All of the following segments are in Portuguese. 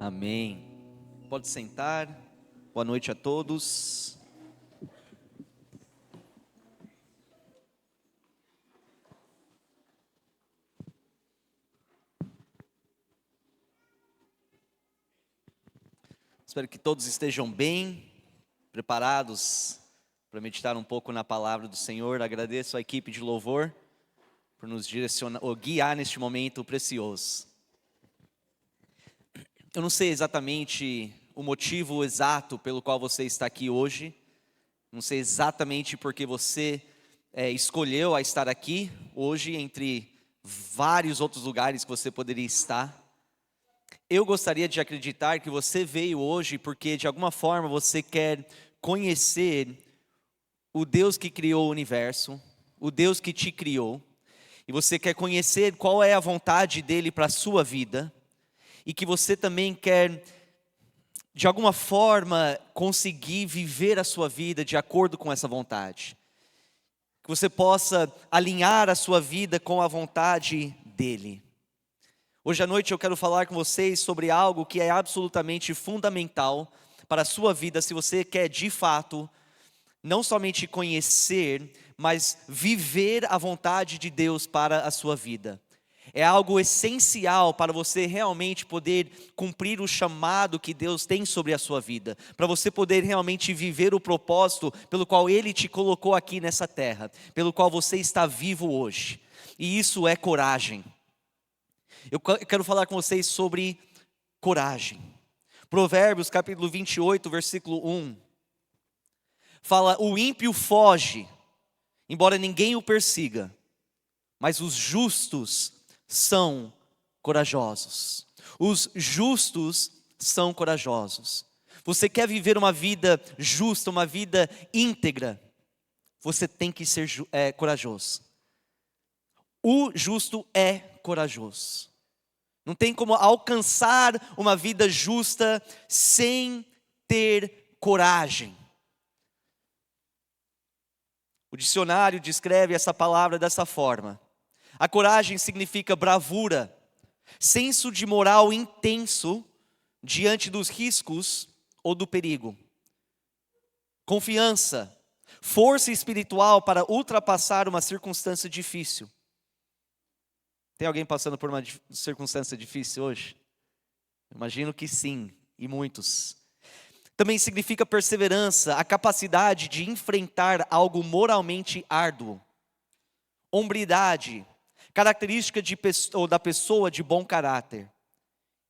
Amém. Pode sentar. Boa noite a todos. Espero que todos estejam bem, preparados para meditar um pouco na palavra do Senhor. Agradeço à equipe de louvor por nos direcionar, ou guiar neste momento precioso. Eu não sei exatamente o motivo exato pelo qual você está aqui hoje. Não sei exatamente porque você escolheu a estar aqui hoje, entre vários outros lugares que você poderia estar. Eu gostaria de acreditar que você veio hoje porque de alguma forma você quer conhecer o Deus que criou o universo, o Deus que te criou, e você quer conhecer qual é a vontade dele para a sua vida, e que você também quer, de alguma forma, conseguir viver a sua vida de acordo com essa vontade. Que você possa alinhar a sua vida com a vontade dele. Hoje à noite eu quero falar com vocês sobre algo que é absolutamente fundamental para a sua vida, se você quer de fato, não somente conhecer, mas viver a vontade de Deus para a sua vida. É algo essencial para você realmente poder cumprir o chamado que Deus tem sobre a sua vida, para você poder realmente viver o propósito pelo qual Ele te colocou aqui nessa terra, pelo qual você está vivo hoje. E isso é coragem. Eu quero falar com vocês sobre coragem. Provérbios capítulo 28, versículo 1. Fala: o ímpio foge, embora ninguém o persiga, mas os justos são corajosos. Os justos são corajosos. Você quer viver uma vida justa, uma vida íntegra, você tem que ser corajoso. O justo é corajoso. Não tem como alcançar uma vida justa sem ter coragem. O dicionário descreve essa palavra dessa forma: a coragem significa bravura, senso de moral intenso diante dos riscos ou do perigo, confiança, força espiritual para ultrapassar uma circunstância difícil. Tem alguém passando por uma circunstância difícil hoje? Imagino que sim, e muitos. Também significa perseverança, a capacidade de enfrentar algo moralmente árduo. Hombridade, característica da pessoa de bom caráter.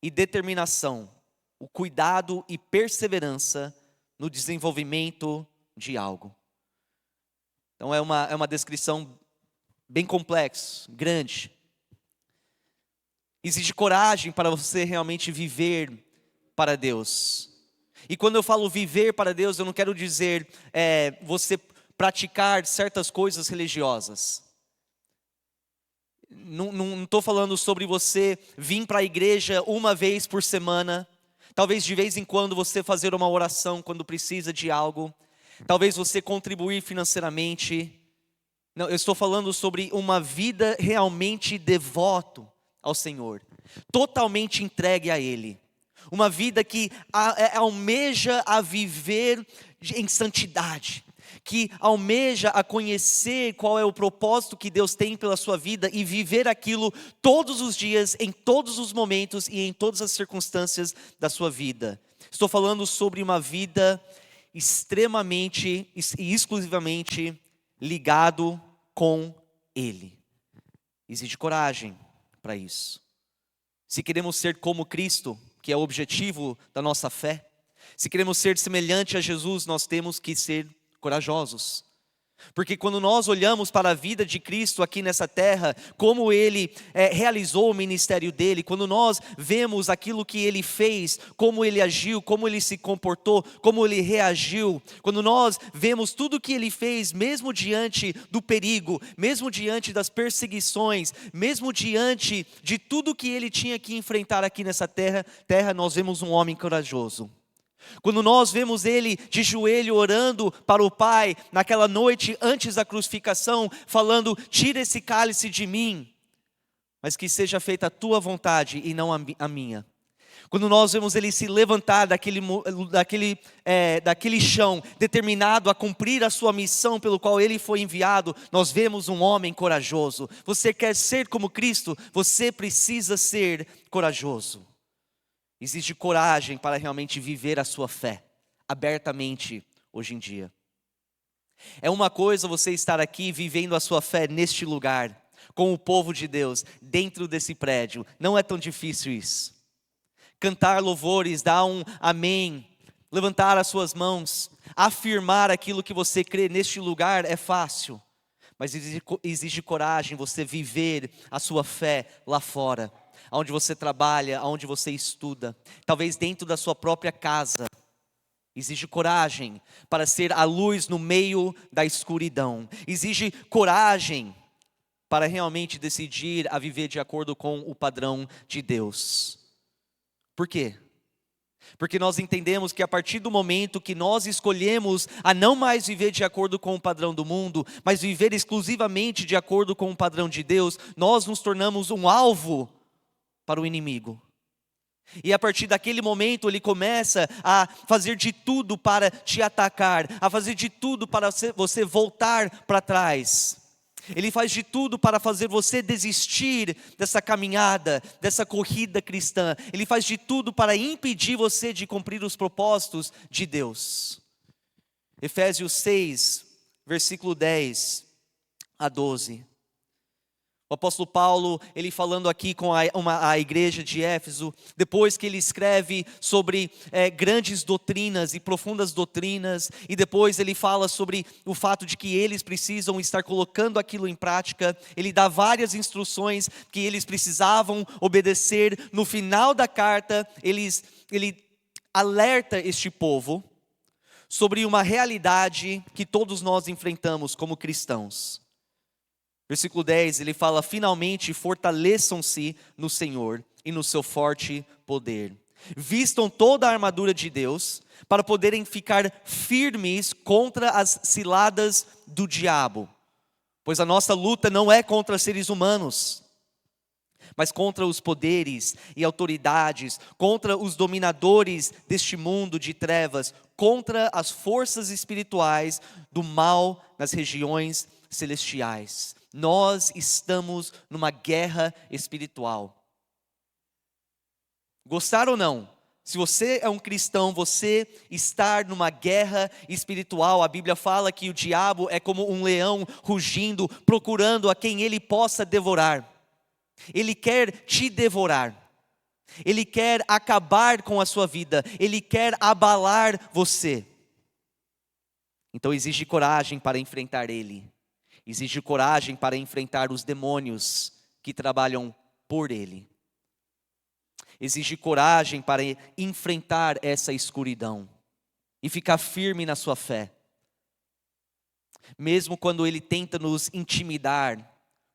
E determinação, o cuidado e perseverança no desenvolvimento de algo. Então é uma descrição bem complexa, grande. Exige coragem para você realmente viver para Deus. E quando eu falo viver para Deus, eu não quero dizer você praticar certas coisas religiosas. Não estou falando sobre você vir para a igreja uma vez por semana. Talvez de vez em quando você fazer uma oração quando precisa de algo. Talvez você contribuir financeiramente. Não, eu estou falando sobre uma vida realmente devoto ao Senhor, totalmente entregue a Ele, uma vida que almeja a viver em santidade, que almeja a conhecer qual é o propósito que Deus tem pela sua vida e viver aquilo todos os dias, em todos os momentos e em todas as circunstâncias da sua vida. Estou falando sobre uma vida extremamente e exclusivamente ligado com Ele. Exige coragem para isso. Se queremos ser como Cristo, que é o objetivo da nossa fé, se queremos ser semelhante a Jesus, nós temos que ser corajosos. Porque quando nós olhamos para a vida de Cristo aqui nessa terra, como Ele realizou o ministério dEle, quando nós vemos aquilo que Ele fez, como Ele agiu, como Ele se comportou, como Ele reagiu, quando nós vemos tudo que Ele fez, mesmo diante do perigo, mesmo diante das perseguições, mesmo diante de tudo que Ele tinha que enfrentar aqui nessa terra, nós vemos um homem corajoso. Quando nós vemos Ele de joelho orando para o Pai, naquela noite antes da crucificação, falando: tira esse cálice de mim, mas que seja feita a tua vontade e não a minha. Quando nós vemos ele se levantar daquele chão, determinado a cumprir a sua missão pelo qual ele foi enviado, nós vemos um homem corajoso. Você quer ser como Cristo? Você precisa ser corajoso. Existe coragem para realmente viver a sua fé, abertamente hoje em dia. É uma coisa você estar aqui vivendo a sua fé neste lugar, com o povo de Deus, dentro desse prédio. Não é tão difícil isso. Cantar louvores, dar um amém, levantar as suas mãos, afirmar aquilo que você crê neste lugar é fácil. Mas exige coragem você viver a sua fé lá fora, onde você trabalha, onde você estuda, talvez dentro da sua própria casa. Exige coragem para ser a luz no meio da escuridão. Exige coragem para realmente decidir a viver de acordo com o padrão de Deus. Por quê? Porque nós entendemos que a partir do momento que nós escolhemos a não mais viver de acordo com o padrão do mundo, mas viver exclusivamente de acordo com o padrão de Deus, nós nos tornamos um alvo para o inimigo. E a partir daquele momento ele começa a fazer de tudo para te atacar, a fazer de tudo para você voltar para trás. Ele faz de tudo para fazer você desistir dessa caminhada, dessa corrida cristã. Ele faz de tudo para impedir você de cumprir os propósitos de Deus. Efésios 6, versículo 10 a 12. O apóstolo Paulo, ele falando aqui com a igreja de Éfeso, depois que ele escreve sobre grandes doutrinas e profundas doutrinas, e depois ele fala sobre o fato de que eles precisam estar colocando aquilo em prática, ele dá várias instruções que eles precisavam obedecer. No final da carta, ele alerta este povo sobre uma realidade que todos nós enfrentamos como cristãos. Versículo 10, ele fala: finalmente fortaleçam-se no Senhor e no seu forte poder. Vistam toda a armadura de Deus para poderem ficar firmes contra as ciladas do diabo. Pois a nossa luta não é contra seres humanos, mas contra os poderes e autoridades, contra os dominadores deste mundo de trevas, contra as forças espirituais do mal nas regiões celestiais. Nós estamos numa guerra espiritual. Gostar ou não, se você é um cristão, você está numa guerra espiritual. A Bíblia fala que o diabo é como um leão rugindo, procurando a quem ele possa devorar. Ele quer te devorar. Ele quer acabar com a sua vida. Ele quer abalar você. Então exige coragem para enfrentar ele. Exige coragem para enfrentar os demônios que trabalham por ele. Exige coragem para enfrentar essa escuridão e ficar firme na sua fé. Mesmo quando ele tenta nos intimidar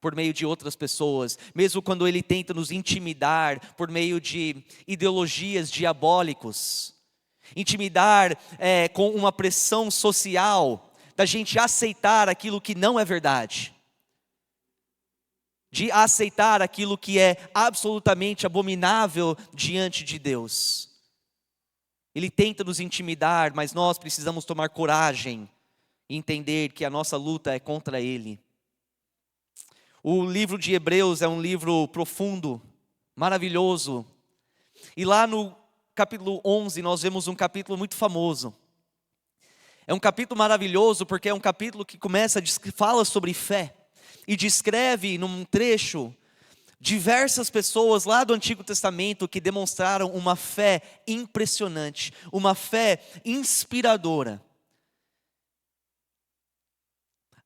por meio de outras pessoas, mesmo quando ele tenta nos intimidar por meio de ideologias diabólicos, intimidar com uma pressão social, da gente aceitar aquilo que não é verdade, de aceitar aquilo que é absolutamente abominável diante de Deus. Ele tenta nos intimidar, mas nós precisamos tomar coragem e entender que a nossa luta é contra ele. O livro de Hebreus é um livro profundo, maravilhoso. E lá no capítulo 11 nós vemos um capítulo muito famoso. É um capítulo maravilhoso porque é um capítulo que fala sobre fé e descreve num trecho diversas pessoas lá do Antigo Testamento que demonstraram uma fé impressionante, uma fé inspiradora.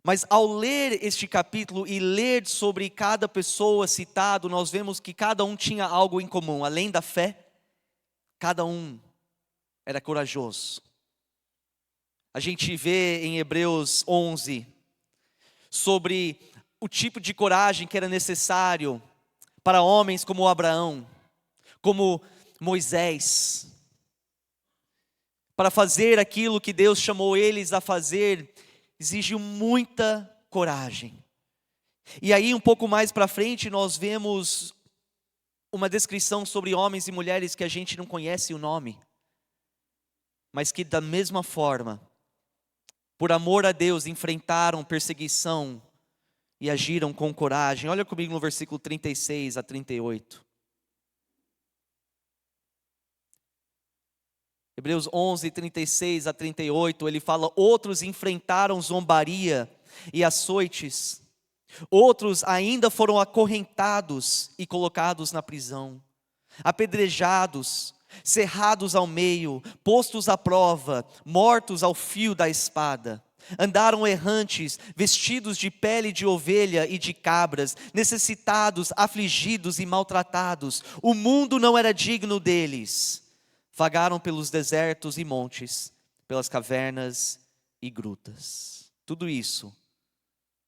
Mas ao ler este capítulo e ler sobre cada pessoa citado, nós vemos que cada um tinha algo em comum. Além da fé, cada um era corajoso. A gente vê em Hebreus 11 sobre o tipo de coragem que era necessário para homens como Abraão, como Moisés, para fazer aquilo que Deus chamou eles a fazer. Exige muita coragem. E aí um pouco mais para frente nós vemos uma descrição sobre homens e mulheres que a gente não conhece o nome, mas que da mesma forma, por amor a Deus, enfrentaram perseguição e agiram com coragem. Olha comigo no versículo 36 a 38. Hebreus 11, 36 a 38, ele fala: outros enfrentaram zombaria e açoites, outros ainda foram acorrentados e colocados na prisão, apedrejados, cerrados ao meio, postos à prova, mortos ao fio da espada. Andaram errantes, vestidos de pele de ovelha e de cabras, necessitados, afligidos e maltratados. O mundo não era digno deles. Vagaram pelos desertos e montes, pelas cavernas e grutas. Tudo isso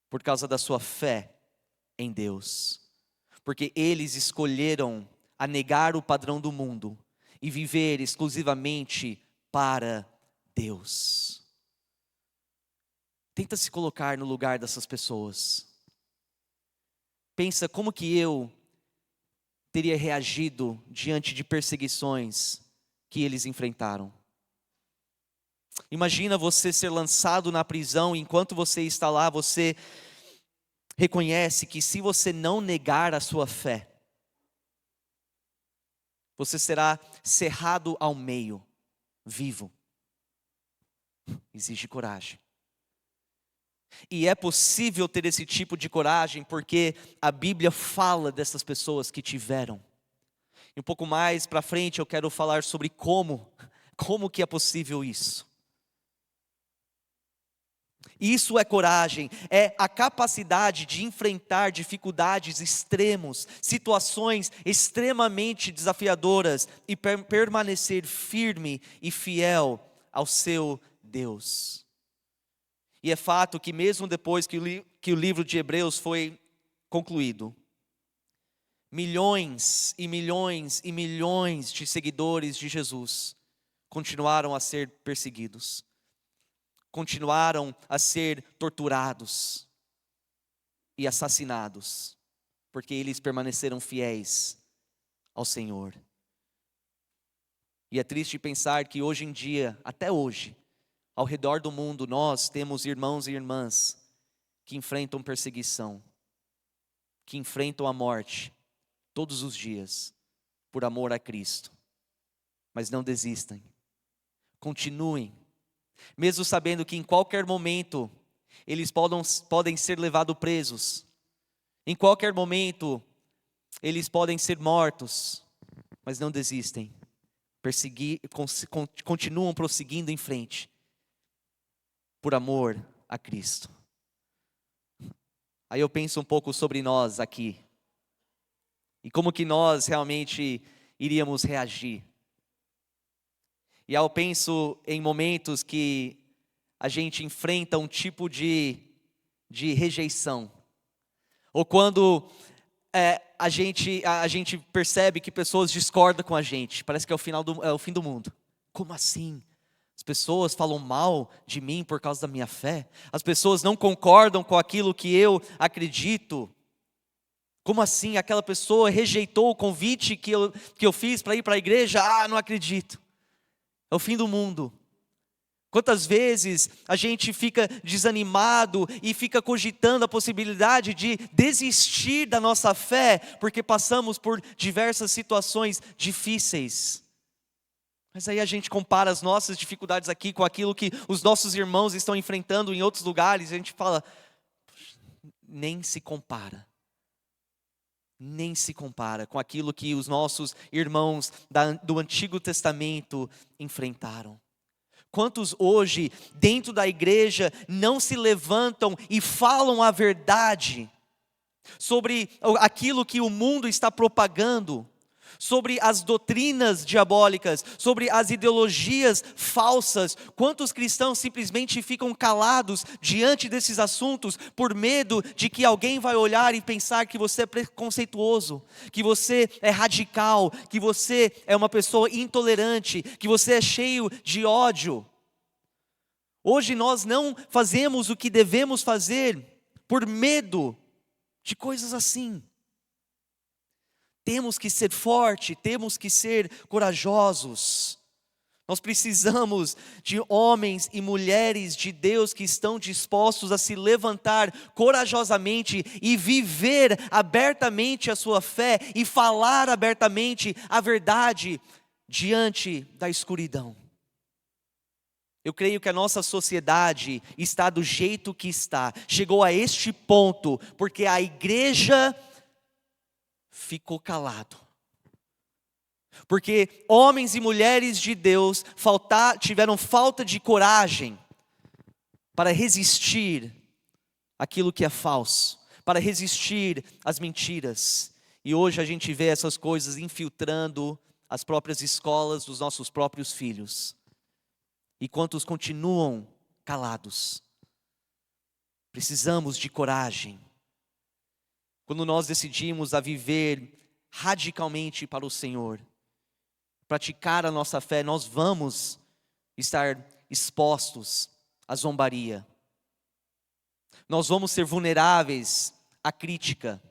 por causa da sua fé em Deus. Porque eles escolheram a negar o padrão do mundo e viver exclusivamente para Deus. Tenta se colocar no lugar dessas pessoas. Pensa como que eu teria reagido diante de perseguições que eles enfrentaram. Imagina você ser lançado na prisão, e enquanto você está lá, você reconhece que se você não negar a sua fé, você será cerrado ao meio, vivo. Exige coragem. E é possível ter esse tipo de coragem porque a Bíblia fala dessas pessoas que tiveram. E um pouco mais para frente eu quero falar sobre como que é possível isso. Isso é coragem, é a capacidade de enfrentar dificuldades extremos, situações extremamente desafiadoras e permanecer firme e fiel ao seu Deus. E é fato que mesmo depois que o livro de Hebreus foi concluído, milhões e milhões e milhões de seguidores de Jesus continuaram a ser perseguidos, continuaram a ser torturados e assassinados, porque eles permaneceram fiéis ao Senhor. E é triste pensar que hoje em dia, até hoje, ao redor do mundo, nós temos irmãos e irmãs que enfrentam perseguição, que enfrentam a morte todos os dias, por amor a Cristo. Mas não desistam, continuem, mesmo sabendo que em qualquer momento eles podem ser levados presos, em qualquer momento eles podem ser mortos, mas não desistem, continuam prosseguindo em frente, por amor a Cristo. Aí eu penso um pouco sobre nós aqui, e como que nós realmente iríamos reagir. E eu penso em momentos que a gente enfrenta um tipo de rejeição, ou quando a gente percebe que pessoas discordam com a gente, parece que é o fim do mundo. Como assim? As pessoas falam mal de mim por causa da minha fé? As pessoas não concordam com aquilo que eu acredito? Como assim? Aquela pessoa rejeitou o convite que eu fiz para ir para a igreja? Ah, não acredito. É o fim do mundo. Quantas vezes a gente fica desanimado e fica cogitando a possibilidade de desistir da nossa fé, porque passamos por diversas situações difíceis. Mas aí a gente compara as nossas dificuldades aqui com aquilo que os nossos irmãos estão enfrentando em outros lugares, e a gente fala, nem se compara. Nem se compara com aquilo que os nossos irmãos do Antigo Testamento enfrentaram. Quantos hoje, dentro da igreja, não se levantam e falam a verdade sobre aquilo que o mundo está propagando, sobre as doutrinas diabólicas, sobre as ideologias falsas? Quantos cristãos simplesmente ficam calados diante desses assuntos por medo de que alguém vai olhar e pensar que você é preconceituoso, que você é radical, que você é uma pessoa intolerante, que você é cheio de ódio? Hoje nós não fazemos o que devemos fazer por medo de coisas assim. Temos que ser fortes, temos que ser corajosos. Nós precisamos de homens e mulheres de Deus que estão dispostos a se levantar corajosamente e viver abertamente a sua fé e falar abertamente a verdade diante da escuridão. Eu creio que a nossa sociedade está do jeito que está. Chegou a este ponto porque a igreja ficou calado. Porque homens e mulheres de Deus tiveram falta de coragem para resistir àquilo que é falso, para resistir às mentiras. E hoje a gente vê essas coisas infiltrando as próprias escolas dos nossos próprios filhos. E quantos continuam calados? Precisamos de coragem. Quando nós decidimos a viver radicalmente para o Senhor, praticar a nossa fé, nós vamos estar expostos à zombaria. Nós vamos ser vulneráveis à crítica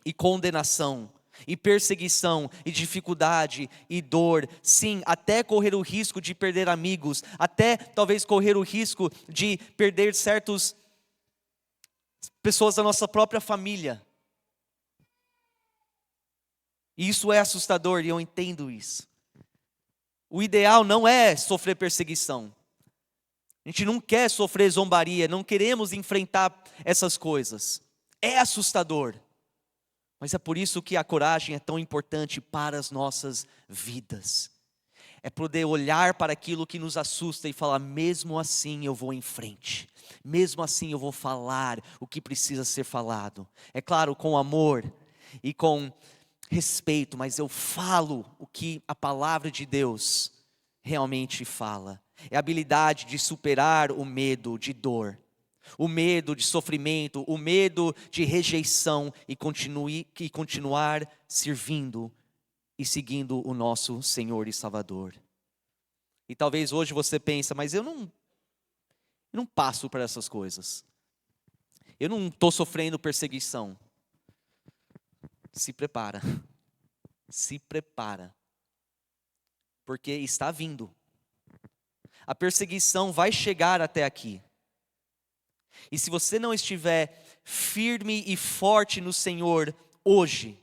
e condenação, e perseguição, e dificuldade, e dor. Sim, até correr o risco de perder amigos, até talvez correr o risco de perder certas pessoas da nossa própria família. E isso é assustador e eu entendo isso. O ideal não é sofrer perseguição. A gente não quer sofrer zombaria, não queremos enfrentar essas coisas. É assustador. Mas é por isso que a coragem é tão importante para as nossas vidas. É poder olhar para aquilo que nos assusta e falar, mesmo assim eu vou em frente. Mesmo assim eu vou falar o que precisa ser falado. É claro, com amor e com respeito, mas eu falo o que a palavra de Deus realmente fala. É a habilidade de superar o medo de dor, o medo de sofrimento, o medo de rejeição e continuar servindo e seguindo o nosso Senhor e Salvador. E talvez hoje você pense, mas eu não passo por essas coisas. Eu não estou sofrendo perseguição. Se prepara. Se prepara. Porque está vindo. A perseguição vai chegar até aqui. E se você não estiver firme e forte no Senhor hoje,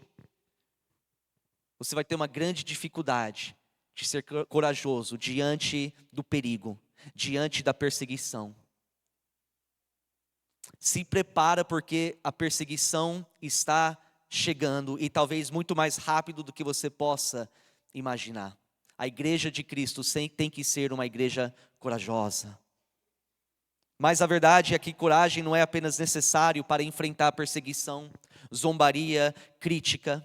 você vai ter uma grande dificuldade de ser corajoso diante do perigo, diante da perseguição. Se prepara porque a perseguição está chegando e talvez muito mais rápido do que você possa imaginar. A igreja de Cristo tem que ser uma igreja corajosa. Mas a verdade é que coragem não é apenas necessário para enfrentar perseguição, zombaria, crítica,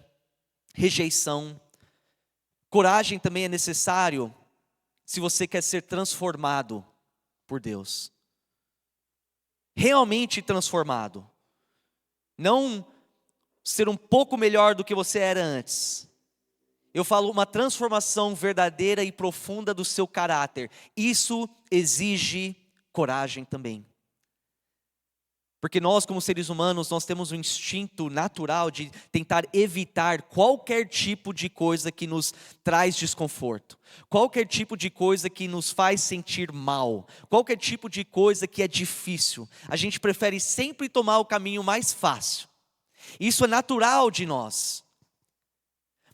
rejeição. Coragem também é necessário se você quer ser transformado por Deus. Realmente transformado. Não ser um pouco melhor do que você era antes. Eu falo uma transformação verdadeira e profunda do seu caráter. Isso exige coragem também. Porque nós, como seres humanos, nós temos um instinto natural de tentar evitar qualquer tipo de coisa que nos traz desconforto. Qualquer tipo de coisa que nos faz sentir mal. Qualquer tipo de coisa que é difícil. A gente prefere sempre tomar o caminho mais fácil. Isso é natural de nós.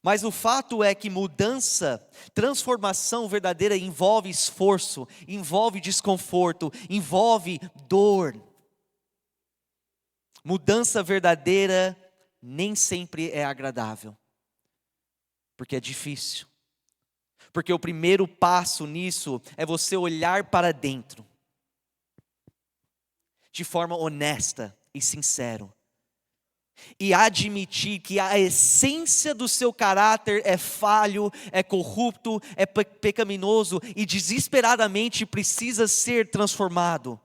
Mas o fato é que mudança, transformação verdadeira envolve esforço, envolve desconforto, envolve dor. Mudança verdadeira nem sempre é agradável, porque é difícil. Porque o primeiro passo nisso é você olhar para dentro, de forma honesta e sincera. E admitir que a essência do seu caráter é falho, é corrupto, é pecaminoso e desesperadamente precisa ser transformado.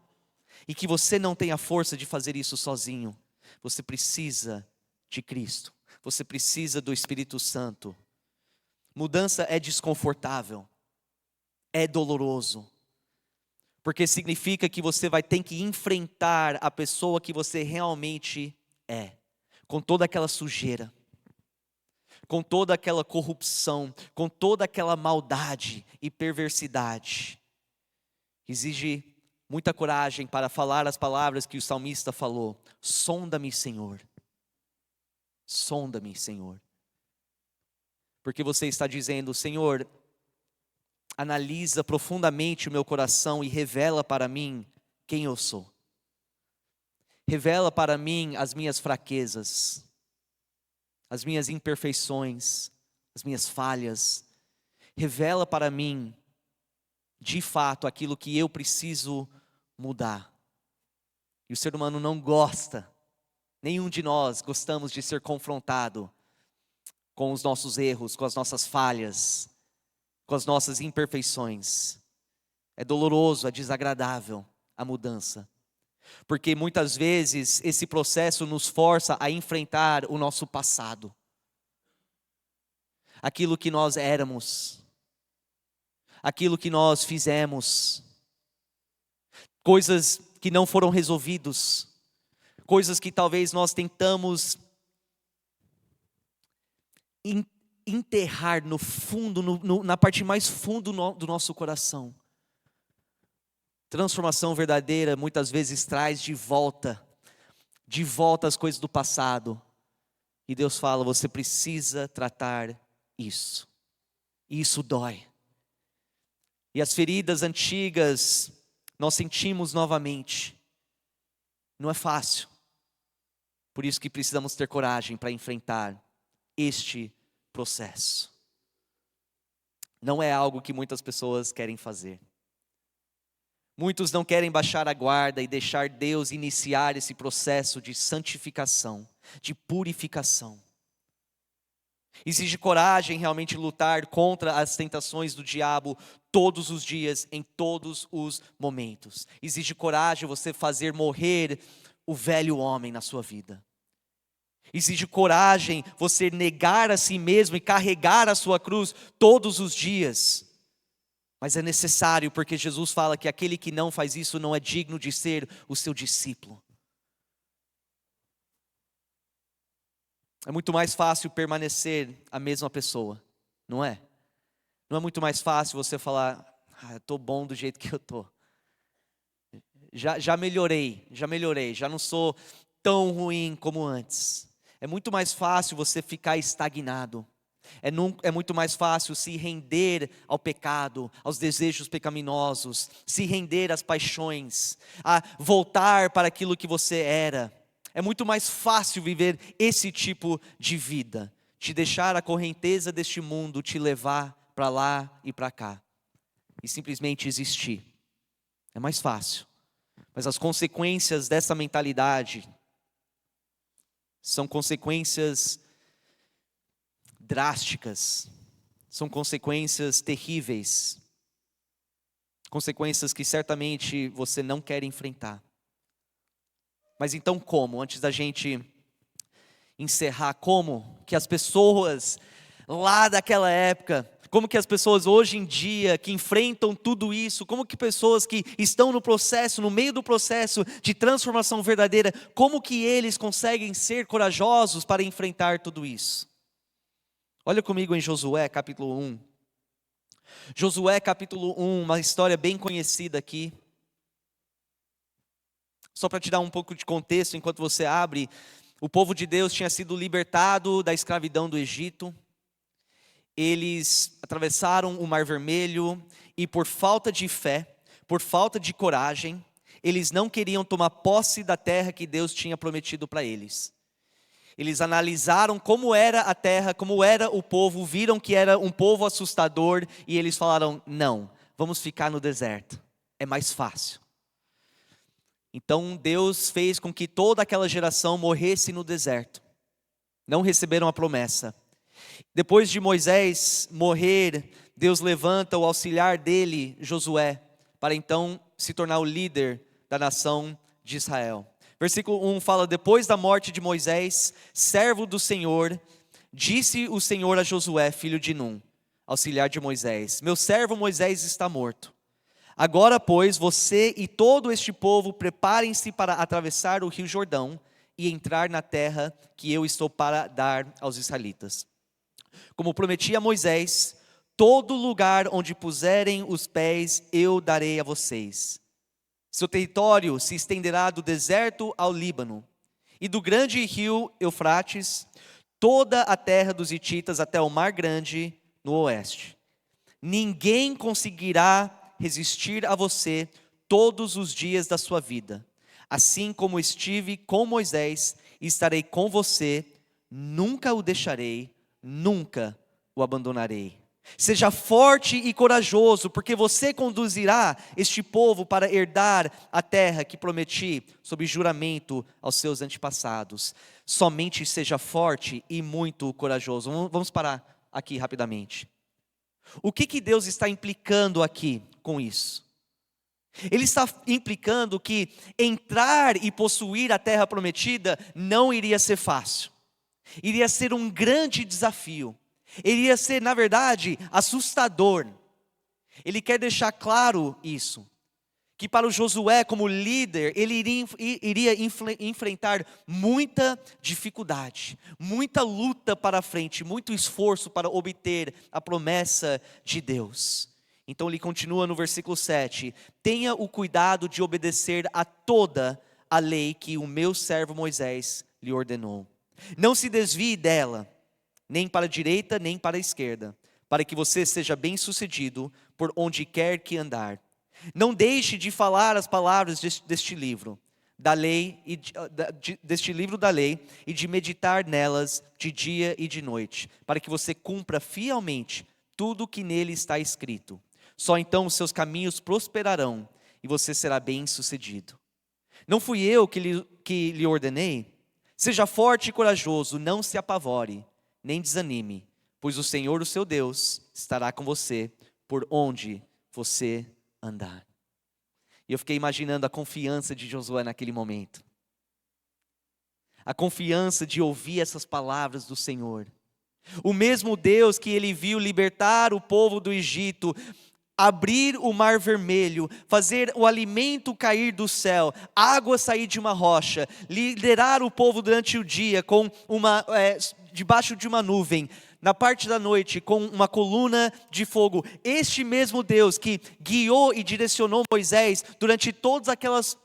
E que você não tem a força de fazer isso sozinho. Você precisa de Cristo. Você precisa do Espírito Santo. Mudança é desconfortável. É doloroso. Porque significa que você vai ter que enfrentar a pessoa que você realmente é. Com toda aquela sujeira, com toda aquela corrupção, com toda aquela maldade e perversidade. Exige muita coragem para falar as palavras que o salmista falou: sonda-me, Senhor. Sonda-me, Senhor. Porque você está dizendo: Senhor, analisa profundamente o meu coração e revela para mim quem eu sou. Revela para mim as minhas fraquezas, as minhas imperfeições, as minhas falhas. Revela para mim, de fato, aquilo que eu preciso mudar. E o ser humano não gosta, nenhum de nós gostamos de ser confrontado com os nossos erros, com as nossas falhas, com as nossas imperfeições. É doloroso, é desagradável a mudança. Porque muitas vezes esse processo nos força a enfrentar o nosso passado. Aquilo que nós éramos, aquilo que nós fizemos, coisas que não foram resolvidas, coisas que talvez nós tentamos enterrar no fundo, na parte mais fundo do nosso coração. Transformação verdadeira muitas vezes traz de volta as coisas do passado. E Deus fala: você precisa tratar isso. Isso dói. E as feridas antigas nós sentimos novamente. Não é fácil. Por isso que precisamos ter coragem para enfrentar este processo. Não é algo que muitas pessoas querem fazer. Muitos não querem baixar a guarda e deixar Deus iniciar esse processo de santificação, de purificação. Exige coragem realmente lutar contra as tentações do diabo todos os dias, em todos os momentos. Exige coragem você fazer morrer o velho homem na sua vida. Exige coragem você negar a si mesmo e carregar a sua cruz todos os dias. Mas é necessário, porque Jesus fala que aquele que não faz isso não é digno de ser o seu discípulo. É muito mais fácil permanecer a mesma pessoa, não é? Não é muito mais fácil você falar: eu estou bom do jeito que eu estou. Já melhorei, já não sou tão ruim como antes. É muito mais fácil você ficar estagnado. É muito mais fácil se render ao pecado, aos desejos pecaminosos, se render às paixões, a voltar para aquilo que você era. É muito mais fácil viver esse tipo de vida, te deixar a correnteza deste mundo te levar para lá e para cá, e simplesmente existir. É mais fácil, mas as consequências dessa mentalidade são consequências drásticas, são consequências terríveis, consequências que certamente você não quer enfrentar. Mas então como? Antes da gente encerrar, como que as pessoas lá daquela época, como que as pessoas hoje em dia que enfrentam tudo isso, como que pessoas que estão no processo, no meio do processo de transformação verdadeira, como que eles conseguem ser corajosos para enfrentar tudo isso? Olha comigo em Josué capítulo 1. Josué capítulo 1, uma história bem conhecida aqui. Só para te dar um pouco de contexto, enquanto você abre, o povo de Deus tinha sido libertado da escravidão do Egito. Eles atravessaram o Mar Vermelho e por falta de fé, por falta de coragem, eles não queriam tomar posse da terra que Deus tinha prometido para eles. Eles analisaram como era a terra, como era o povo, viram que era um povo assustador e eles falaram: não, vamos ficar no deserto, é mais fácil. Então Deus fez com que toda aquela geração morresse no deserto. Não receberam a promessa. Depois de Moisés morrer, Deus levanta o auxiliar dele, Josué, para então se tornar o líder da nação de Israel. Versículo 1 fala: depois da morte de Moisés, servo do Senhor, disse o Senhor a Josué, filho de Num, auxiliar de Moisés: meu servo Moisés está morto. Agora, pois, você e todo este povo preparem-se para atravessar o rio Jordão e entrar na terra que eu estou para dar aos israelitas. Como prometi a Moisés, todo lugar onde puserem os pés eu darei a vocês. Seu território se estenderá do deserto ao Líbano, e do grande rio Eufrates, toda a terra dos hititas até o mar grande no oeste. Ninguém conseguirá resistir a você todos os dias da sua vida. Assim como estive com Moisés, estarei com você, nunca o deixarei, nunca o abandonarei. Seja forte e corajoso, porque você conduzirá este povo para herdar a terra que prometi sob juramento aos seus antepassados. Somente seja forte e muito corajoso. Vamos parar aqui rapidamente. O que Deus está implicando aqui com isso? Ele está implicando que entrar e possuir a terra prometida não iria ser fácil. Iria ser um grande desafio. Iria ser, na verdade, assustador. Ele quer deixar claro isso. Que para o Josué, como líder, ele iria enfrentar muita dificuldade, muita luta para frente, muito esforço para obter a promessa de Deus. Então ele continua no versículo 7: tenha o cuidado de obedecer a toda a lei que o meu servo Moisés lhe ordenou. Não se desvie dela, nem para a direita, nem para a esquerda, para que você seja bem-sucedido por onde quer que andar. Não deixe de falar as palavras deste livro da lei deste livro da lei e de meditar nelas de dia e de noite, para que você cumpra fielmente tudo o que nele está escrito. Só então os seus caminhos prosperarão e você será bem-sucedido. Não fui eu que lhe ordenei? Seja forte e corajoso, não se apavore, nem desanime, pois o Senhor, o seu Deus, estará com você por onde você andar. E eu fiquei imaginando a confiança de Josué naquele momento. A confiança de ouvir essas palavras do Senhor. O mesmo Deus que ele viu libertar o povo do Egito, abrir o mar vermelho, fazer o alimento cair do céu, água sair de uma rocha, liderar o povo durante o dia com debaixo de uma nuvem, na parte da noite com uma coluna de fogo. Este mesmo Deus que guiou e direcionou Moisés durante todos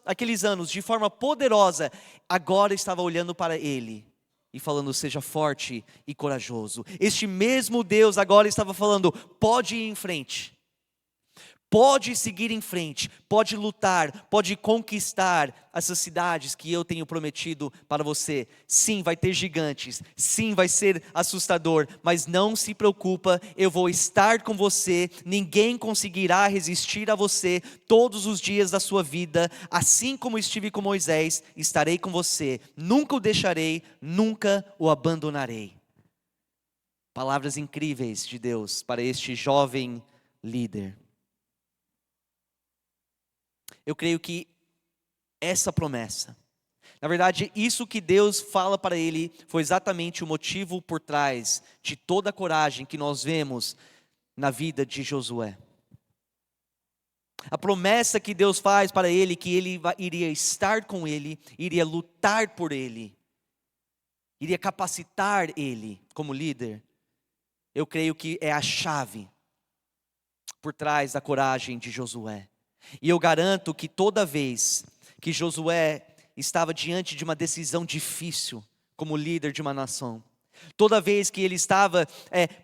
aqueles anos de forma poderosa, agora estava olhando para ele e falando: seja forte e corajoso. Este mesmo Deus agora estava falando: pode ir em frente. Pode seguir em frente, pode lutar, pode conquistar essas cidades que eu tenho prometido para você. Sim, vai ter gigantes, sim, vai ser assustador, mas não se preocupa, eu vou estar com você, ninguém conseguirá resistir a você todos os dias da sua vida. Assim como estive com Moisés, estarei com você, nunca o deixarei, nunca o abandonarei. Palavras incríveis de Deus para este jovem líder. Eu creio que essa promessa, na verdade, isso que Deus fala para ele, foi exatamente o motivo por trás de toda a coragem que nós vemos na vida de Josué. A promessa que Deus faz para ele, que ele iria estar com ele, iria lutar por ele, iria capacitar ele como líder, eu creio que é a chave por trás da coragem de Josué. E eu garanto que toda vez que Josué estava diante de uma decisão difícil, como líder de uma nação, toda vez que ele estava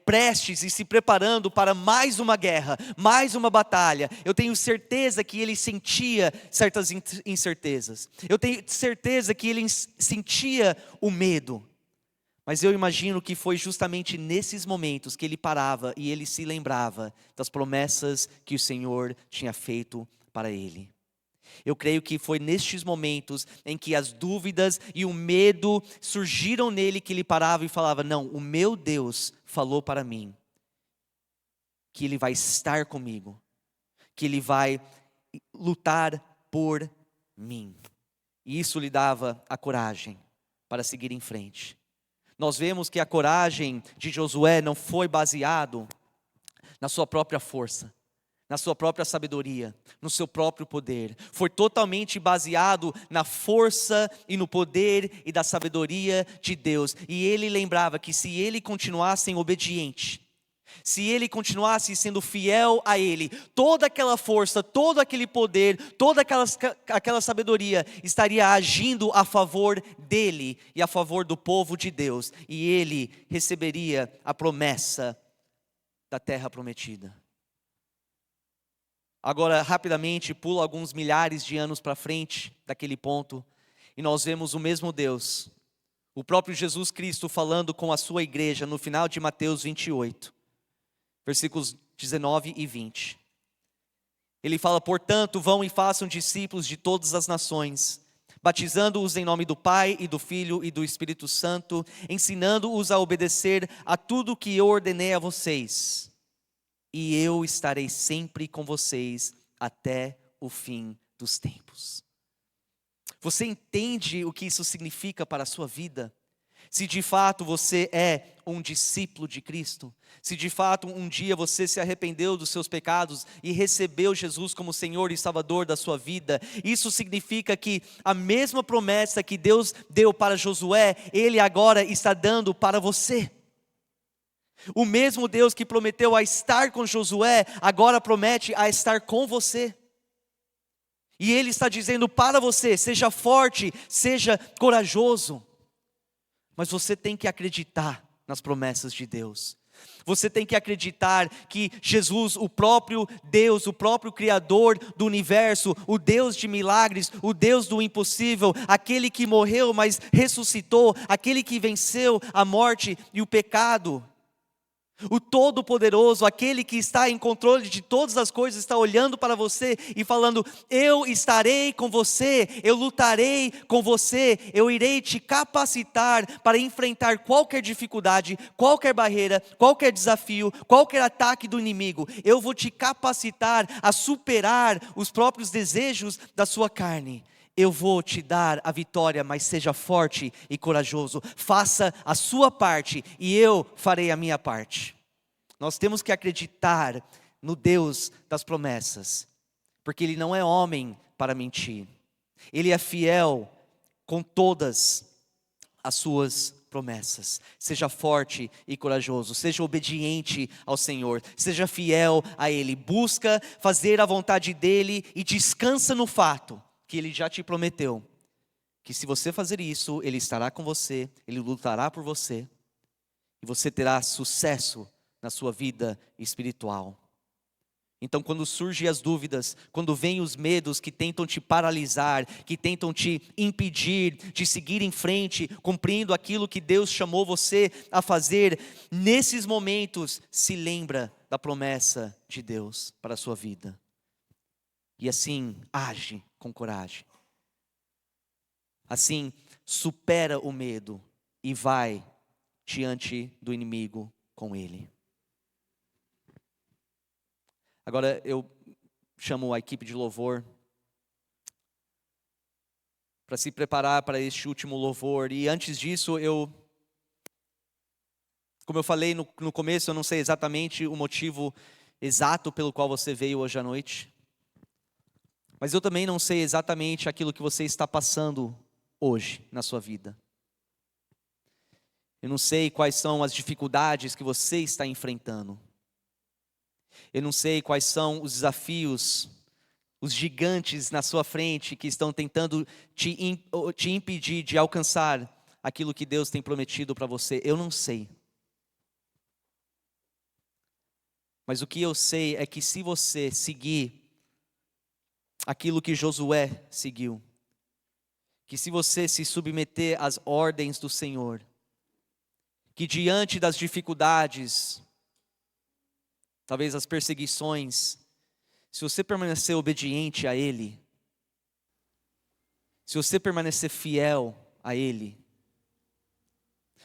prestes e se preparando para mais uma guerra, mais uma batalha, eu tenho certeza que ele sentia certas incertezas. Eu tenho certeza que ele sentia o medo. Mas eu imagino que foi justamente nesses momentos que ele parava e ele se lembrava das promessas que o Senhor tinha feito para ele. Eu creio que foi nestes momentos em que as dúvidas e o medo surgiram nele, que ele parava e falava: não, o meu Deus falou para mim que Ele vai estar comigo, que Ele vai lutar por mim. E isso lhe dava a coragem para seguir em frente. Nós vemos que a coragem de Josué não foi baseado na sua própria força, na sua própria sabedoria, no seu próprio poder. Foi totalmente baseado na força e no poder e da sabedoria de Deus. E ele lembrava que se ele continuasse obediente, se ele continuasse sendo fiel a ele, toda aquela força, todo aquele poder, toda aquela sabedoria estaria agindo a favor dele e a favor do povo de Deus. E ele receberia a promessa da terra prometida. Agora, rapidamente, pula alguns milhares de anos para frente daquele ponto, e nós vemos o mesmo Deus, o próprio Jesus Cristo falando com a sua igreja no final de Mateus 28, versículos 19 e 20. Ele fala: portanto, vão e façam discípulos de todas as nações, batizando-os em nome do Pai e do Filho e do Espírito Santo, ensinando-os a obedecer a tudo que eu ordenei a vocês. E eu estarei sempre com vocês até o fim dos tempos. Você entende o que isso significa para a sua vida? Se de fato você é um discípulo de Cristo, se de fato um dia você se arrependeu dos seus pecados e recebeu Jesus como Senhor e Salvador da sua vida, isso significa que a mesma promessa que Deus deu para Josué, Ele agora está dando para você. O mesmo Deus que prometeu a estar com Josué, agora promete a estar com você. E Ele está dizendo para você: seja forte, seja corajoso. Mas você tem que acreditar nas promessas de Deus. Você tem que acreditar que Jesus, o próprio Deus, o próprio Criador do universo, o Deus de milagres, o Deus do impossível, aquele que morreu, mas ressuscitou, aquele que venceu a morte e o pecado, o Todo-Poderoso, aquele que está em controle de todas as coisas, está olhando para você e falando: eu estarei com você, eu lutarei com você, eu irei te capacitar para enfrentar qualquer dificuldade, qualquer barreira, qualquer desafio, qualquer ataque do inimigo. Eu vou te capacitar a superar os próprios desejos da sua carne. Eu vou te dar a vitória, mas seja forte e corajoso. Faça a sua parte e eu farei a minha parte. Nós temos que acreditar no Deus das promessas, porque Ele não é homem para mentir. Ele é fiel com todas as suas promessas. Seja forte e corajoso, seja obediente ao Senhor, seja fiel a Ele. Busca fazer a vontade dEle e descansa no fato que Ele já te prometeu, que se você fazer isso, Ele estará com você, Ele lutará por você, e você terá sucesso na sua vida espiritual. Então, quando surgem as dúvidas, quando vêm os medos que tentam te paralisar, que tentam te impedir de seguir em frente, cumprindo aquilo que Deus chamou você a fazer, nesses momentos, se lembra da promessa de Deus para a sua vida. E assim, age com coragem. Assim, supera o medo e vai diante do inimigo com ele. Agora eu chamo a equipe de louvor para se preparar para este último louvor. E antes disso, como eu falei no começo, eu não sei exatamente o motivo exato pelo qual você veio hoje à noite. Mas eu também não sei exatamente aquilo que você está passando hoje na sua vida. Eu não sei quais são as dificuldades que você está enfrentando. Eu não sei quais são os desafios, os gigantes na sua frente que estão tentando te impedir de alcançar aquilo que Deus tem prometido para você. Eu não sei. Mas o que eu sei é que se você seguir aquilo que Josué seguiu, que se você se submeter às ordens do Senhor, que diante das dificuldades, talvez as perseguições, se você permanecer obediente a Ele, se você permanecer fiel a Ele,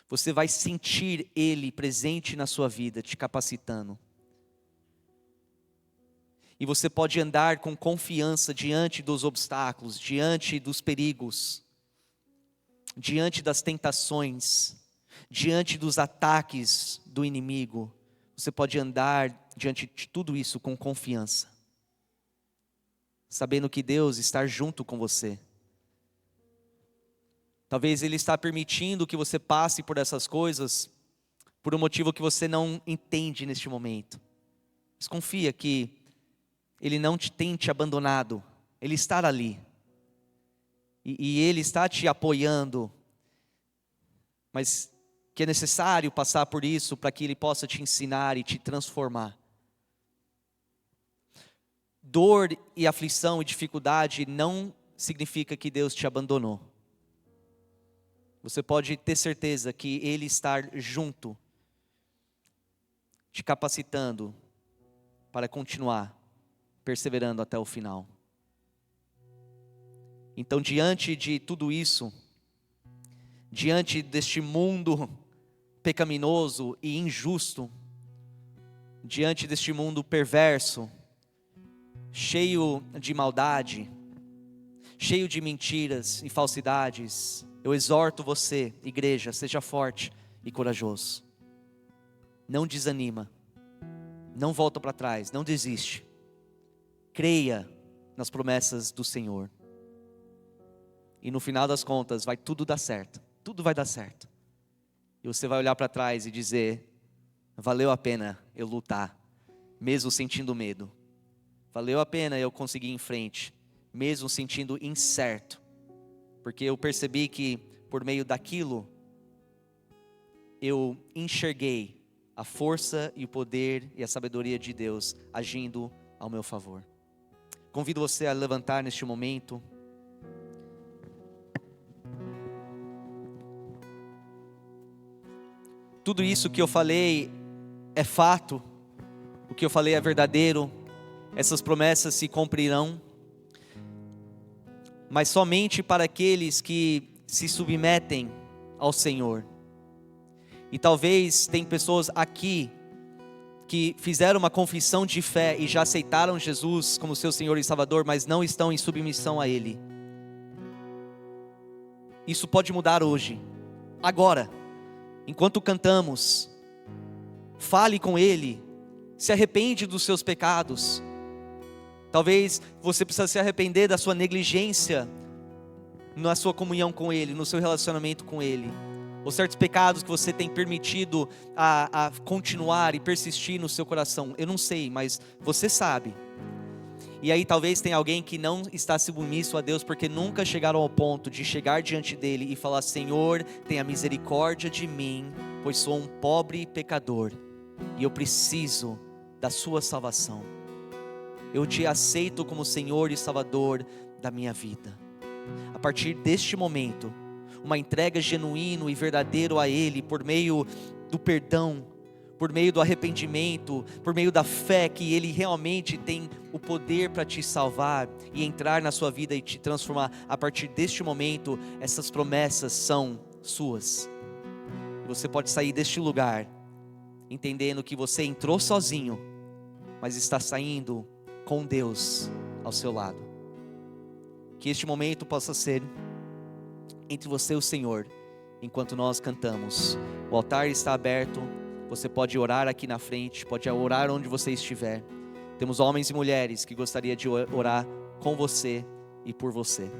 você vai sentir Ele presente na sua vida, te capacitando. E você pode andar com confiança diante dos obstáculos, diante dos perigos, diante das tentações, diante dos ataques do inimigo. Você pode andar diante de tudo isso com confiança, sabendo que Deus está junto com você. Talvez Ele está permitindo que você passe por essas coisas por um motivo que você não entende neste momento. Mas confia que Ele não tem te abandonado, Ele está ali. E Ele está te apoiando, mas que é necessário passar por isso para que Ele possa te ensinar e te transformar. Dor e aflição e dificuldade não significa que Deus te abandonou. Você pode ter certeza que Ele está junto, te capacitando para continuar perseverando até o final. Então, diante de tudo isso, diante deste mundo pecaminoso e injusto, diante deste mundo perverso, cheio de maldade, cheio de mentiras e falsidades, eu exorto você, igreja, seja forte e corajoso. Não desanima, não volta para trás, não desiste. Creia nas promessas do Senhor. E no final das contas vai tudo dar certo, tudo vai dar certo. E você vai olhar para trás e dizer: valeu a pena eu lutar, mesmo sentindo medo. Valeu a pena eu conseguir ir em frente, mesmo sentindo incerto. Porque eu percebi que por meio daquilo, eu enxerguei a força e o poder e a sabedoria de Deus agindo ao meu favor. Convido você a levantar neste momento. Tudo isso que eu falei é fato, o que eu falei é verdadeiro, essas promessas se cumprirão, mas somente para aqueles que se submetem ao Senhor. E talvez tem pessoas aqui que fizeram uma confissão de fé e já aceitaram Jesus como seu Senhor e Salvador, mas não estão em submissão a Ele. Isso pode mudar hoje, agora, enquanto cantamos. Fale com Ele, se arrepende dos seus pecados. Talvez você precise se arrepender da sua negligência na sua comunhão com Ele, no seu relacionamento com Ele, ou certos pecados que você tem permitido a continuar e persistir no seu coração. Eu não sei, mas você sabe. E aí talvez tenha alguém que não está submisso a Deus porque nunca chegaram ao ponto de chegar diante dele e falar: Senhor, tenha misericórdia de mim, pois sou um pobre pecador e eu preciso da sua salvação. Eu te aceito como Senhor e Salvador da minha vida. A partir deste momento, uma entrega genuína e verdadeira a Ele, por meio do perdão, por meio do arrependimento, por meio da fé que Ele realmente tem o poder para te salvar e entrar na sua vida e te transformar. A partir deste momento, essas promessas são suas. Você pode sair deste lugar entendendo que você entrou sozinho, mas está saindo com Deus ao seu lado. Que este momento possa ser entre você e o Senhor, enquanto nós cantamos. O altar está aberto, você pode orar aqui na frente, pode orar onde você estiver. Temos homens e mulheres que gostariam de orar com você e por você.